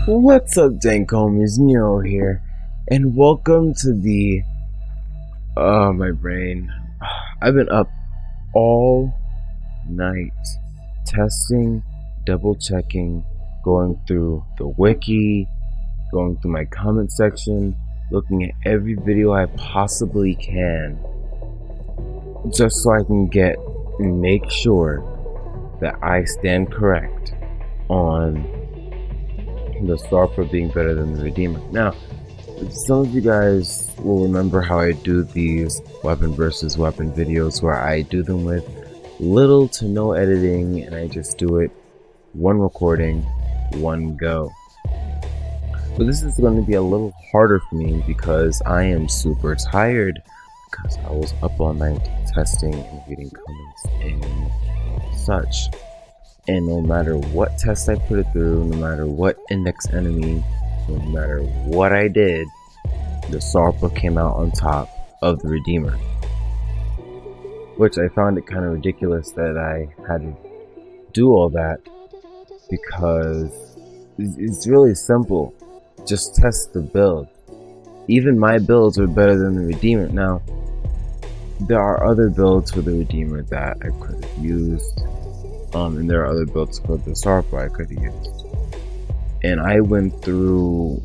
What's up, Dank homies? Nero here, and welcome to the my brain. I've been up all night testing, double checking, going through the wiki, going through my comment section, looking at every video I possibly can, just so I can make sure that I stand correct on the Sarpa being better than the Redeemer. Now, some of you guys will remember how I do these weapon versus weapon videos where I do them with little to no editing and I just do it one recording, one go. But this is going to be a little harder for me because I am super tired because I was up all night testing and reading comments and such. And no matter what test I put it through, no matter what index enemy, no matter what I did, the Sarpa came out on top of the Redeemer. Which I found it kind of ridiculous that I had to do all that, because it's really simple. Just test the build. Even my builds are better than the Redeemer. Now, there are other builds for the Redeemer that I could have used. And there are other builds for the Sarpa I could have used. And I went through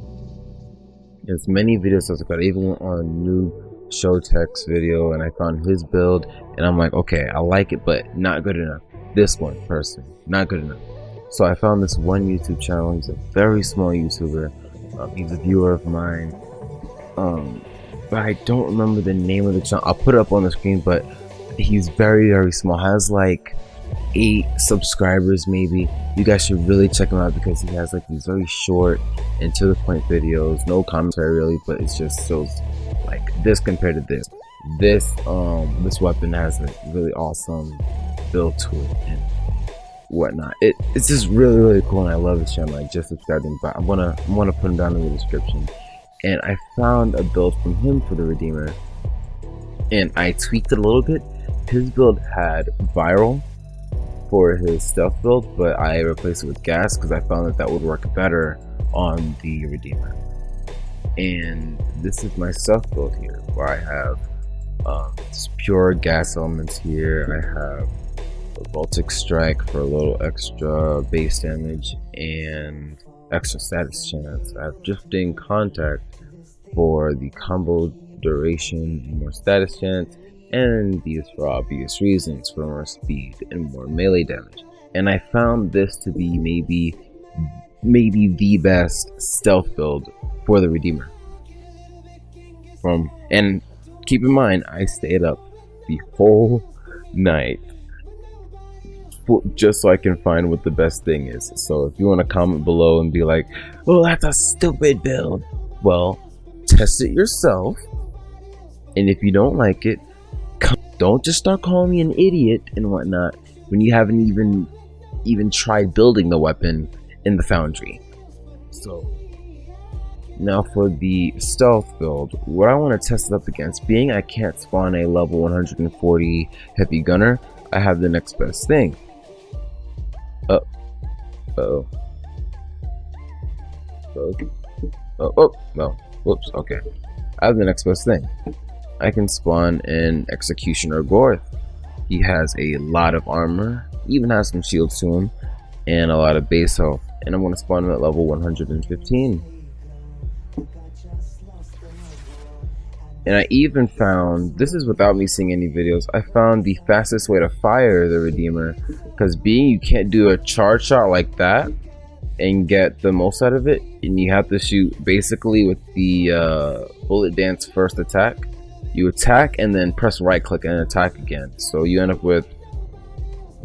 as many videos as I could. I even went on a new Showtech's video and I found his build. And I'm like, okay, I like it, but not good enough. This one person, not good enough. So I found this one YouTube channel. He's a very small YouTuber. He's a viewer of mine. But I don't remember the name of the channel. I'll put it up on the screen, but he's very, very small. Has like 8 subscribers maybe. You guys should really check him out because he has like these very short and to the point videos, no commentary really, but it's just so like this compared to this. This weapon has a really awesome build to it and whatnot. It's just really, really cool and I love his channel. I just subscribed him, but I'm gonna put him down in the description. And I found a build from him for the Redeemer and I tweaked it a little bit. His build had viral for his stealth build, but I replaced it with gas because I found that would work better on the Redeemer. And this is my stealth build here, where I have just pure gas elements here. I have a Baltic Strike for a little extra base damage and extra status chance. I have Drifting Contact for the combo duration and more status chance, and these for obvious reasons, for more speed and more melee damage. And I found this to be maybe the best stealth build for the Redeemer. And keep in mind, I stayed up the whole night just so I can find what the best thing is. So if you want to comment below and be like, oh, that's a stupid build, well, test it yourself, and if you don't like it, don't just start calling me an idiot and whatnot when you haven't even tried building the weapon in the foundry. So now for the stealth build, what I want to test it up against, being I can't spawn a level 140 heavy gunner, I have the next best thing. Oh no, whoops, okay. I have the next best thing. I can spawn an Executioner Gorth. He has a lot of armor, even has some shields to him, and a lot of base health. And I'm going to spawn him at level 115. And I even found, this is without me seeing any videos, I found the fastest way to fire the Redeemer. Because being you can't do a charge shot like that and get the most out of it, and you have to shoot basically with the bullet dance first attack. You attack and then press right click and attack again. So you end up with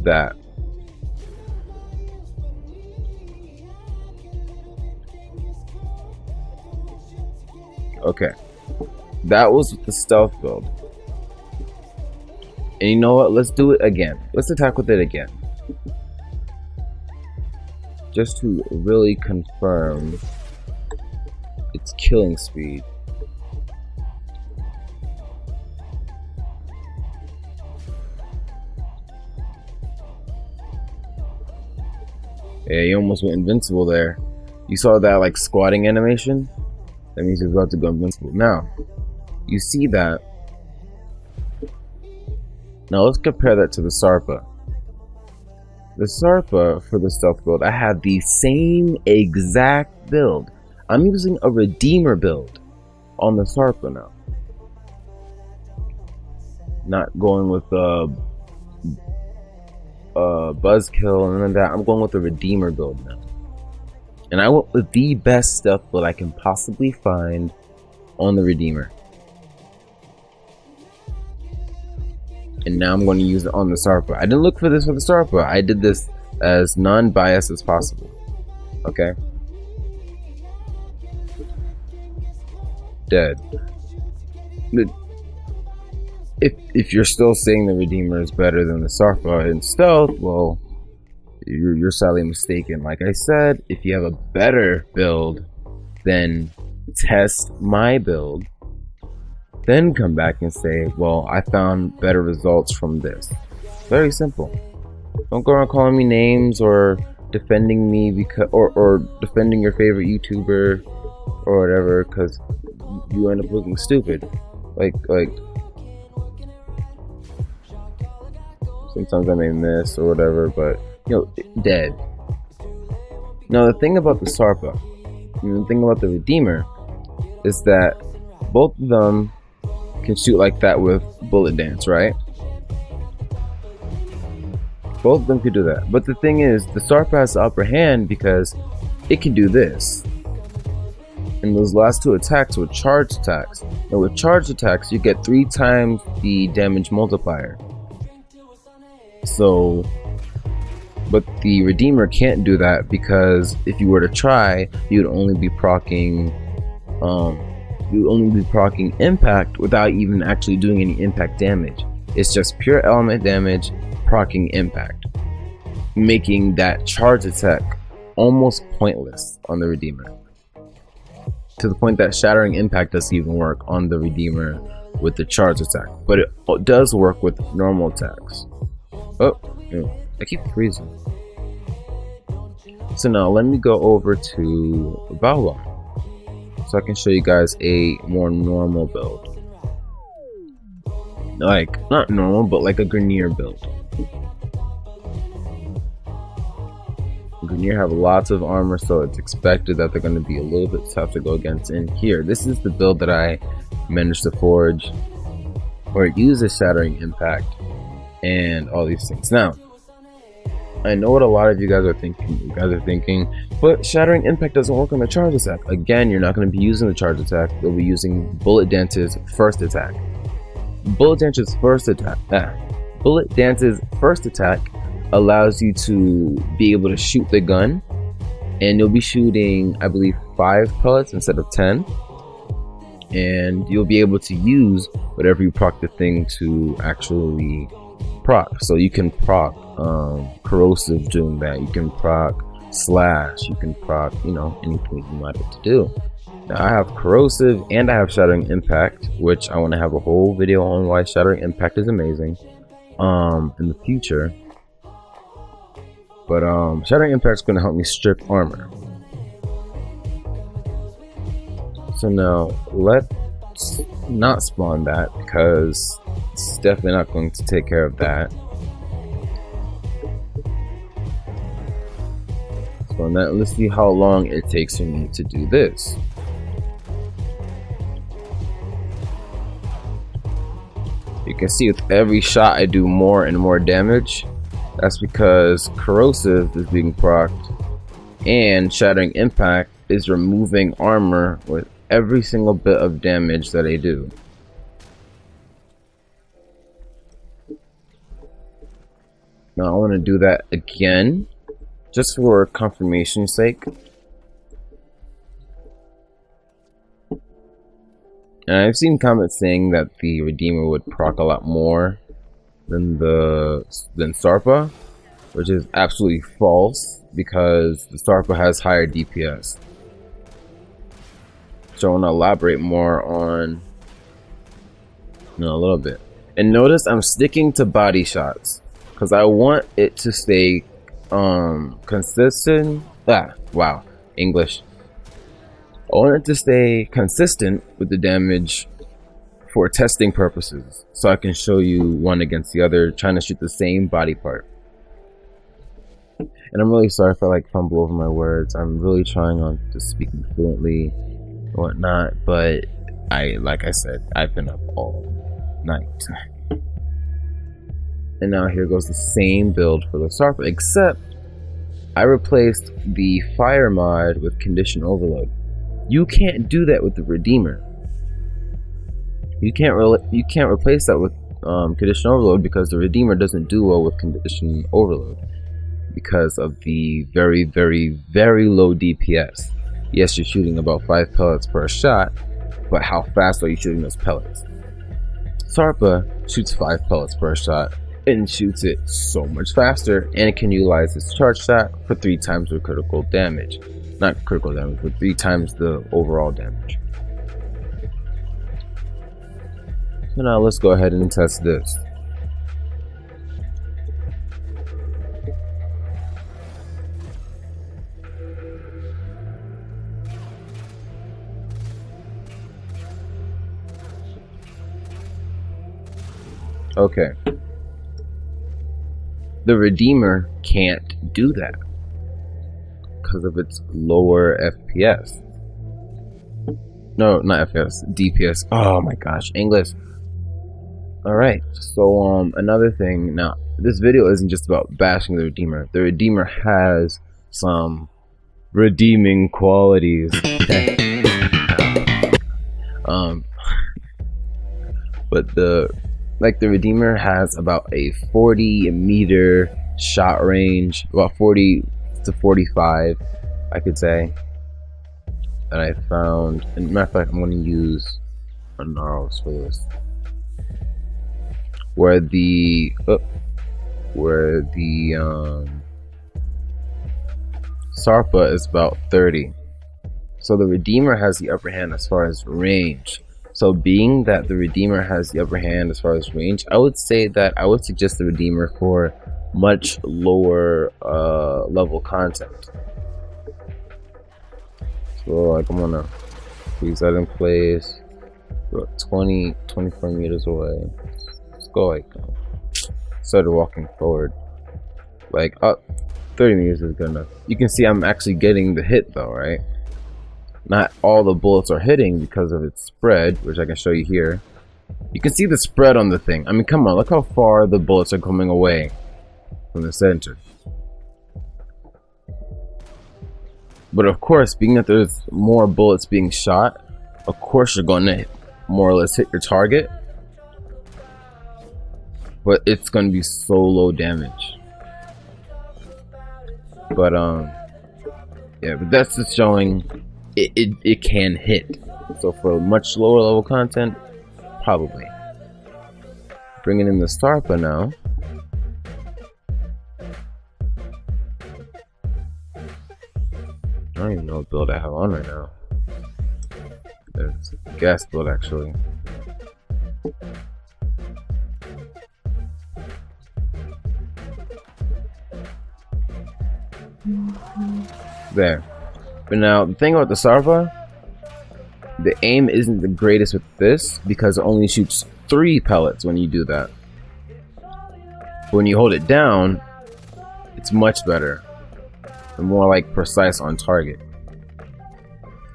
that. Okay. That was the stealth build. And you know what? Let's do it again. Let's attack with it again. Just to really confirm its killing speed. Yeah, you almost went invincible there. You saw that like squatting animation? That means you're about to go invincible. Now, you see that. Now let's compare that to the Sarpa. The Sarpa for the stealth build, I have the same exact build. I'm using a Redeemer build on the Sarpa now. Not going with buzzkill and none of that. I'm going with the Redeemer build now. And I went with the best stealth build I can possibly find on the Redeemer. And now I'm going to use it on the Sarpa. I didn't look for this for the Sarpa. I did this as non-biased as possible. Okay. Dead. If you're still saying the Redeemer is better than the Sarpa in stealth, well, you're sadly mistaken. Like I said, if you have a better build, then test my build. Then come back and say, well, I found better results from this. Very simple. Don't go around calling me names or defending me because or defending your favorite YouTuber or whatever, because you end up looking stupid. Like sometimes I may miss or whatever, but you know, dead. Now the thing about the Sarpa, and the thing about the Redeemer, is that both of them can shoot like that with bullet dance, right? Both of them could do that. But the thing is, the Sarpa has the upper hand because it can do this. And those last two attacks were charged attacks. And with charged attacks, you get 3 times the damage multiplier. So, but the Redeemer can't do that because if you were to try, you'd only be proccing impact without even actually doing any impact damage. It's just pure element damage, proccing impact, making that charge attack almost pointless on the Redeemer. To the point that shattering impact doesn't even work on the Redeemer with the charge attack, but it does work with normal attacks. Oh, I keep freezing. So now let me go over to Valor, so I can show you guys a more normal build. Like, not normal, but like a Grenier build. Grenier have lots of armor, so it's expected that they're going to be a little bit tough to go against. In here, this is the build that I managed to forge, where it uses shattering impact and all these things. Now, I know what a lot of you guys are thinking. But shattering impact doesn't work on the charge attack. Again, you're not going to be using the charge attack. You'll be using Bullet Dance's first attack. Bullet Dance's first attack allows you to be able to shoot the gun, and you'll be shooting, I believe, 5 pellets instead of 10. And you'll be able to use whatever you proc the thing to actually proc. So you can proc corrosive doing that. You can proc slash. You can proc, you know, anything you might have to do. Now I have corrosive and I have shattering impact, which I want to have a whole video on why shattering impact is amazing in the future. But shattering impact is going to help me strip armor. So now let's not spawn that, because it's definitely not going to take care of that. So now let's see how long it takes for me to do this. You can see with every shot I do more and more damage. That's because corrosive is being procced and shattering impact is removing armor with every single bit of damage that I do. Now I want to do that again, just for confirmation's sake. And I've seen comments saying that the Redeemer would proc a lot more than Sarpa, which is absolutely false, because the Sarpa has higher DPS. So I want to elaborate more on a little bit. And notice I'm sticking to body shots because I want it to stay consistent. English. I wanted to stay consistent with the damage for testing purposes, so I can show you one against the other, trying to shoot the same body part. And I'm really sorry if I like fumble over my words. I'm really trying on to speaking fluently and whatnot, but like I said, I've been up all night. And now here goes the same build for the Sarpa, except I replaced the fire mod with condition overload. You can't do that with the Redeemer. You can't replace that with condition overload, because the Redeemer doesn't do well with condition overload because of the very, very, very low DPS. Yes, you're shooting about 5 pellets per shot, but how fast are you shooting those pellets? Sarpa shoots 5 pellets per shot and shoots it so much faster, and it can utilize its charge shot for 3 times the critical damage. Not critical damage, but 3 times the overall damage. So now let's go ahead and test this. Okay. The Redeemer can't do that because of its lower FPS. No, not FPS, DPS. Oh my gosh, English. Alright, so another thing. Now, this video isn't just about bashing the Redeemer. The Redeemer has some redeeming qualities. But the Redeemer has about a 40 meter shot range, about 40 to 45, I could say. And I found, and matter of fact, I'm going to use a Gnarls for this. Where the Sarpa is about 30. So the Redeemer has the upper hand as far as range. So being that the Redeemer has the upper hand as far as range, I would say that I would suggest the Redeemer for much lower level content. So like I'm gonna freeze that in place, about 24 meters away. Let's go like started walking forward, like up 30 meters is good enough. You can see I'm actually getting the hit though, right? Not all the bullets are hitting because of its spread, which I can show you here. You can see the spread on the thing. I mean, come on, look how far the bullets are coming away from the center. But of course, being that there's more bullets being shot, of course you're going to more or less hit your target. But it's going to be so low damage. But yeah, but that's just showing it can hit. So for much lower level content, probably. Bringing in the Sarpa now. I don't even know what build I have on right now. It's a gas build actually. There. But now the thing about the Sarpa, the aim isn't the greatest with this because it only shoots 3 pellets when you do that. But when you hold it down, it's much better. And more like precise on target.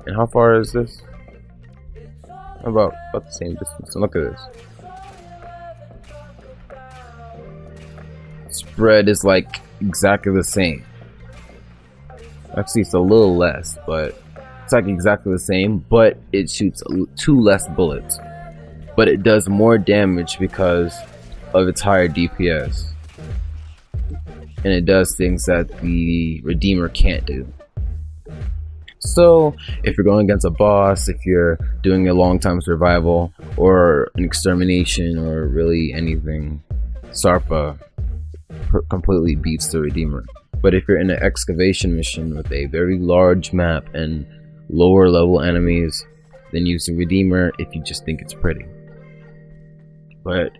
And how far is this? About the same distance. So look at this. Spread is like exactly the same. Actually, it's a little less, but it's like exactly the same, but it shoots 2 less bullets. But it does more damage because of its higher DPS. And it does things that the Redeemer can't do. So, if you're going against a boss, if you're doing a long time survival, or an extermination, or really anything, Sarpa completely beats the Redeemer. But if you're in an excavation mission with a very large map and lower level enemies, then use the Redeemer if you just think it's pretty. But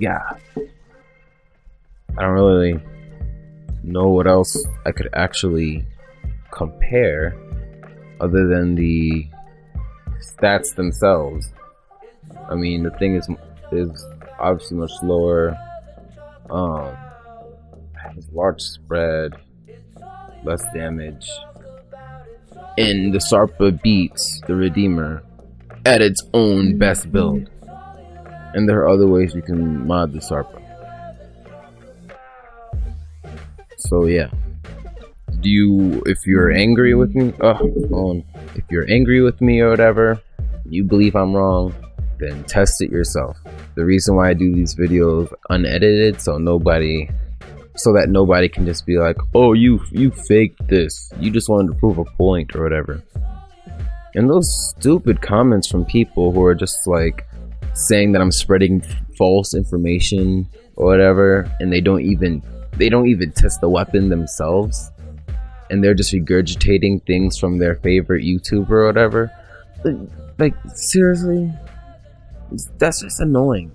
yeah, I don't really know what else I could actually compare other than the stats themselves. I mean, the thing is obviously much slower. Has large spread, less damage, and the Sarpa beats the Redeemer at its own best build. And there are other ways you can mod the Sarpa. So yeah, if you're angry with me, if you're angry with me or whatever, you believe I'm wrong, then test it yourself. The reason why I do these videos unedited, so that nobody can just be like, oh, you faked this, you just wanted to prove a point or whatever. And those stupid comments from people who are just like saying that I'm spreading false information or whatever, and they don't even test the weapon themselves, and they're just regurgitating things from their favorite YouTuber or whatever. Like seriously, that's just annoying,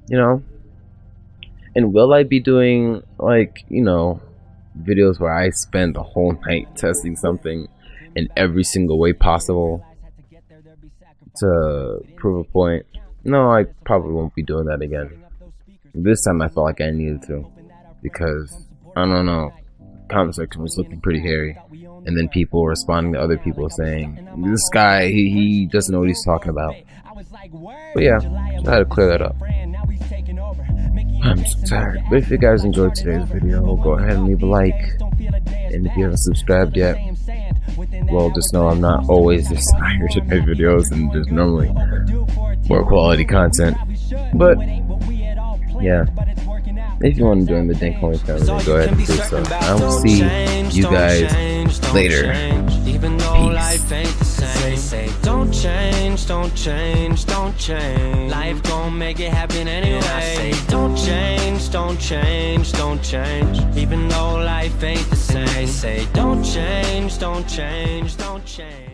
you know? And will I be doing, like, you know, videos where I spend the whole night testing something in every single way possible to prove a point? No, I probably won't be doing that again. This time I felt like I needed to, because, I don't know, the comment section was looking pretty hairy. And then people responding to other people saying, this guy, he doesn't know what he's talking about. But yeah, I had to clear that up. I'm so tired. But if you guys enjoyed today's video, go ahead and leave a like. And if you haven't subscribed yet, well, just know I'm not always this tired to make videos, and there's normally more quality content. But yeah, if you want to join the Dank family, go ahead and do so. I will see you guys later. Peace. Don't change, don't change, don't change. Life gon' make it happen anyway. Don't change, don't change, don't change. Even though life ain't the same. Say don't change, don't change, don't change.